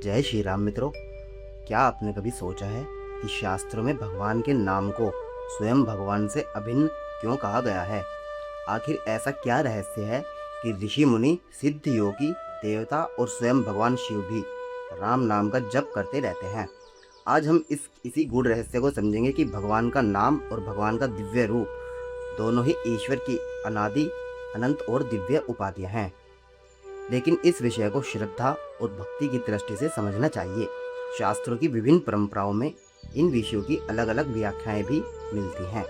जय श्री राम मित्रों। क्या आपने कभी सोचा है कि शास्त्रों में भगवान के नाम को स्वयं भगवान से अभिन्न क्यों कहा गया है? आखिर ऐसा क्या रहस्य है कि ऋषि मुनि, सिद्ध योगी, देवता और स्वयं भगवान शिव भी राम नाम का जप करते रहते हैं? आज हम इसी गूढ़ रहस्य को समझेंगे कि भगवान का नाम और भगवान का दिव्य रूप दोनों ही ईश्वर की अनादि, अनंत और दिव्य उपाधियां हैं। लेकिन इस विषय को श्रद्धा और भक्ति की दृष्टि से समझना चाहिए। शास्त्रों की विभिन्न परंपराओं में इन विषयों की अलग अलग व्याख्याएं भी मिलती हैं।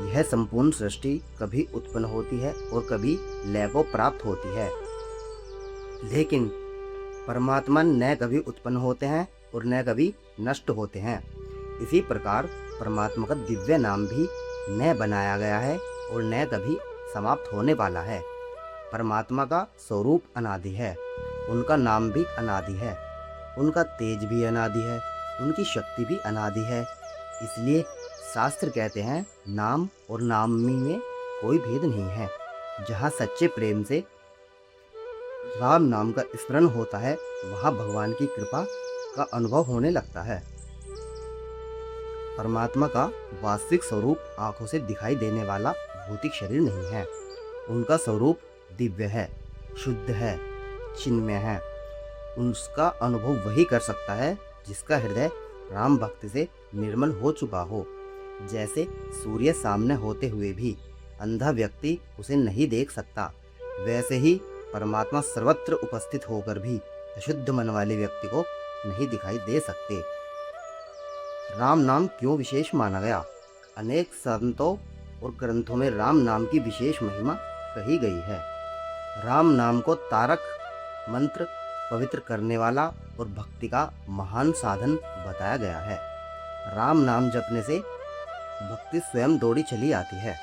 यह संपूर्ण सृष्टि कभी उत्पन्न होती है और कभी लय को प्राप्त होती है, लेकिन परमात्मा न कभी उत्पन्न होते हैं और न कभी नष्ट होते हैं। इसी प्रकार परमात्मा का दिव्य नाम भी न बनाया गया है और न कभी समाप्त होने वाला है। परमात्मा का स्वरूप अनादि है, उनका नाम भी अनादि है, उनका तेज भी अनादि है, उनकी शक्ति भी अनादि है। इसलिए शास्त्र कहते हैं नाम और नामी में कोई भेद नहीं है। जहाँ सच्चे प्रेम से राम नाम का स्मरण होता है, वहाँ भगवान की कृपा का अनुभव होने लगता है। परमात्मा का वास्तविक स्वरूप आंखों से दिखाई देने वाला भौतिक शरीर नहीं है। उनका स्वरूप दिव्य है, शुद्ध है, चिन्मय है। उसका अनुभव वही कर सकता है जिसका हृदय राम भक्ति से निर्मल हो चुका हो। जैसे सूर्य सामने होते हुए भी अंधा व्यक्ति उसे नहीं देख सकता, वैसे ही परमात्मा सर्वत्र उपस्थित होकर भी अशुद्ध मन वाले व्यक्ति को नहीं दिखाई दे सकते। राम नाम क्यों विशेष माना गया? अनेक संतों और ग्रंथों में राम नाम की विशेष महिमा कही गई है। राम नाम को तारक मंत्र, पवित्र करने वाला और भक्ति का महान साधन बताया गया है। राम नाम जपने से भक्ति स्वयं दौड़ी चली आती है।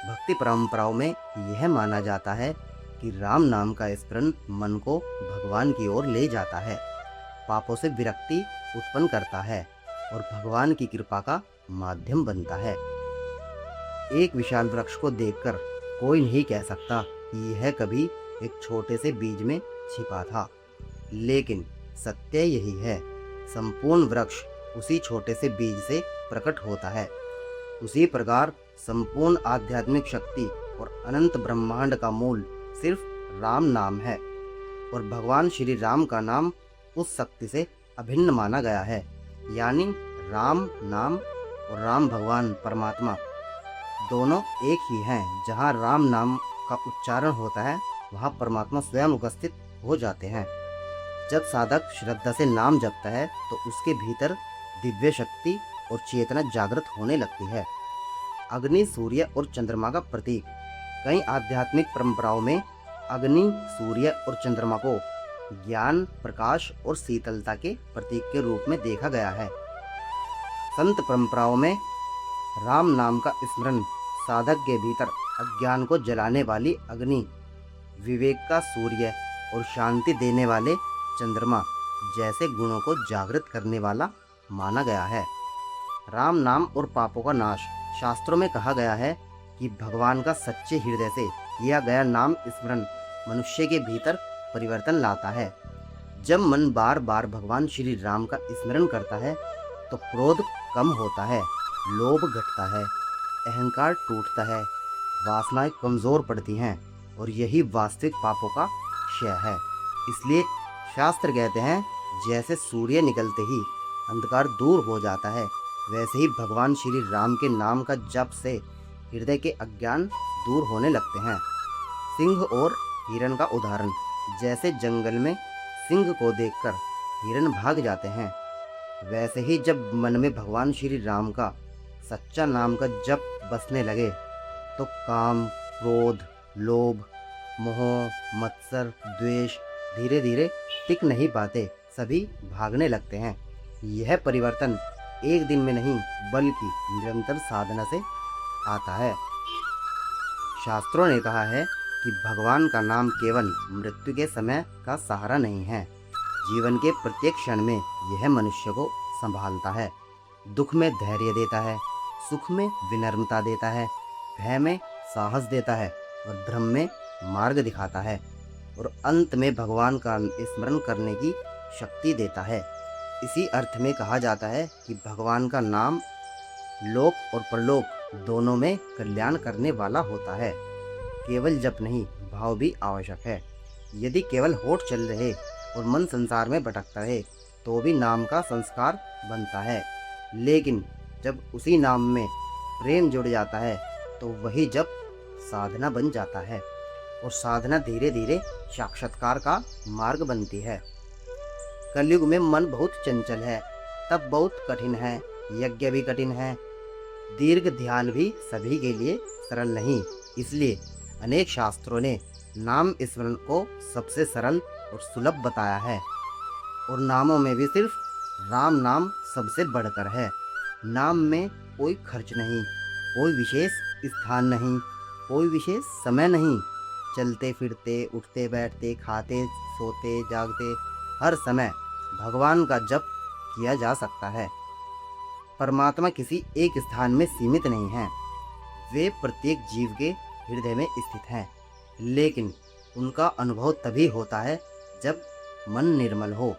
भक्ति परंपराओं में यह माना जाता है कि राम नाम का स्मरण मन को भगवान की ओर ले जाता है, पापों से विरक्ति उत्पन्न करता है और भगवान की कृपा का माध्यम बनता है। एक विशाल वृक्ष को देखकर कोई नहीं कह सकता कि यह कभी एक छोटे से बीज में छिपा था, लेकिन सत्य यही है, संपूर्ण वृक्ष उसी छोटे से बीज से प्रकट होता है। उसी प्रकार संपूर्ण आध्यात्मिक शक्ति और अनंत ब्रह्मांड का मूल सिर्फ राम नाम है और भगवान श्री राम का नाम उस शक्ति से अभिन्न माना गया है। यानी राम नाम और राम भगवान परमात्मा दोनों एक ही हैं। जहाँ राम नाम का उच्चारण होता है, वहाँ परमात्मा स्वयं उपस्थित हो जाते हैं। जब साधक श्रद्धा से नाम जपता है तो उसके भीतर दिव्य शक्ति और चेतना जागृत होने लगती है। अग्नि, सूर्य और चंद्रमा का प्रतीक। कई आध्यात्मिक परंपराओं में अग्नि, सूर्य और चंद्रमा को ज्ञान, प्रकाश और शीतलता के प्रतीक के रूप में देखा गया है। संत परंपराओं में राम नाम का स्मरण साधक के भीतर अज्ञान को जलाने वाली अग्नि, विवेक का सूर्य और शांति देने वाले चंद्रमा जैसे गुणों को जागृत करने वाला माना गया है। राम नाम और पापों का नाश। शास्त्रों में कहा गया है कि भगवान का सच्चे हृदय से किया गया नाम स्मरण मनुष्य के भीतर परिवर्तन लाता है। जब मन बार बार भगवान श्री राम का स्मरण करता है तो क्रोध कम होता है, लोभ घटता है, अहंकार टूटता है, वासनाएं कमजोर पड़ती हैं और यही वास्तविक पापों का क्षय है। इसलिए शास्त्र कहते हैं जैसे सूर्य निकलते ही अंधकार दूर हो जाता है, वैसे ही भगवान श्री राम के नाम का जप से हृदय के अज्ञान दूर होने लगते हैं। सिंह और हिरण का उदाहरण। जैसे जंगल में सिंह को देखकर हिरण भाग जाते हैं, वैसे ही जब मन में भगवान श्री राम का सच्चा नाम का जप बसने लगे तो काम, क्रोध, लोभ, मोह, मत्सर, द्वेष धीरे धीरे टिक नहीं पाते, सभी भागने लगते हैं। यह परिवर्तन एक दिन में नहीं बल्कि निरंतर साधना से आता है। शास्त्रों ने कहा है कि भगवान का नाम केवल मृत्यु के समय का सहारा नहीं है, जीवन के प्रत्येक क्षण में यह मनुष्य को संभालता है। दुख में धैर्य देता है, सुख में विनम्रता देता है, भय में साहस देता है और भ्रम में मार्ग दिखाता है। और अंत में भगवान का स्मरण करने की शक्ति देता है। इसी अर्थ में कहा जाता है कि भगवान का नाम लोक और परलोक दोनों में कल्याण करने वाला होता है। केवल जप नहीं, भाव भी आवश्यक है। यदि केवल होठ चल रहे और मन संसार में भटकता रहे तो भी नाम का संस्कार बनता है, लेकिन जब उसी नाम में प्रेम जुड़ जाता है तो वही जप साधना बन जाता है और साधना धीरे धीरे साक्षात्कार का मार्ग बनती है। कलयुग में मन बहुत चंचल है, तप बहुत कठिन है, यज्ञ भी कठिन है, दीर्घ ध्यान भी सभी के लिए सरल नहीं। इसलिए अनेक शास्त्रों ने नाम स्मरण को सबसे सरल और सुलभ बताया है। और नामों में भी सिर्फ राम नाम सबसे बढ़कर है। नाम में कोई खर्च नहीं, कोई विशेष स्थान नहीं, कोई विशेष समय नहीं। चलते फिरते, उठते बैठते, खाते सोते जागते, हर समय भगवान का जप किया जा सकता है। परमात्मा किसी एक स्थान में सीमित नहीं है, वे प्रत्येक जीव के हृदय में स्थित हैं, लेकिन उनका अनुभव तभी होता है जब मन निर्मल हो।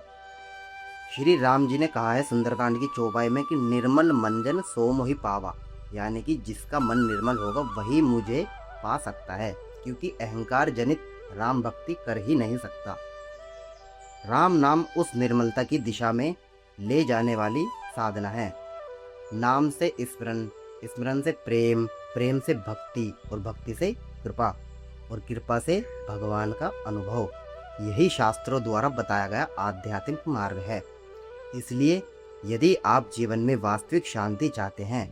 श्री राम जी ने कहा है सुंदरकांड की चौपाई में कि निर्मल मंजन सो मोहि पावा, यानी कि जिसका मन निर्मल होगा वही मुझे पा सकता है, क्योंकि अहंकार जनित राम भक्ति कर ही नहीं सकता। राम नाम उस निर्मलता की दिशा में ले जाने वाली साधना है। नाम से स्मरण, स्मरण से प्रेम, प्रेम से भक्ति और भक्ति से कृपा और कृपा से भगवान का अनुभव, यही शास्त्रों द्वारा बताया गया आध्यात्मिक मार्ग है। इसलिए यदि आप जीवन में वास्तविक शांति चाहते हैं,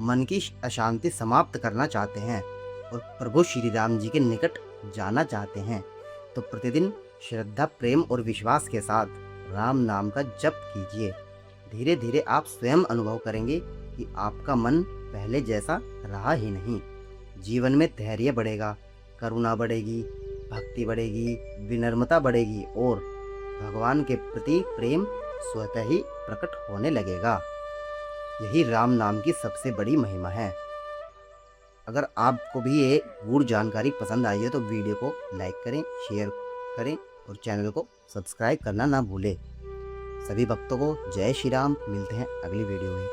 मन की अशांति समाप्त करना चाहते हैं और प्रभु श्री राम जी के निकट जाना चाहते हैं, तो प्रतिदिन श्रद्धा, प्रेम और विश्वास के साथ राम नाम का जप कीजिए। धीरे धीरे आप स्वयं अनुभव करेंगे कि आपका मन पहले जैसा रहा ही नहीं। जीवन में धैर्य बढ़ेगा, करुणा बढ़ेगी, भक्ति बढ़ेगी, विनम्रता बढ़ेगी और भगवान के प्रति प्रेम स्वतः ही प्रकट होने लगेगा। यही राम नाम की सबसे बड़ी महिमा है। अगर आपको भी ये गूढ़ जानकारी पसंद आई है तो वीडियो को लाइक करें, शेयर करें और चैनल को सब्सक्राइब करना ना भूलें। सभी भक्तों को जय श्री राम। मिलते हैं अगली वीडियो में।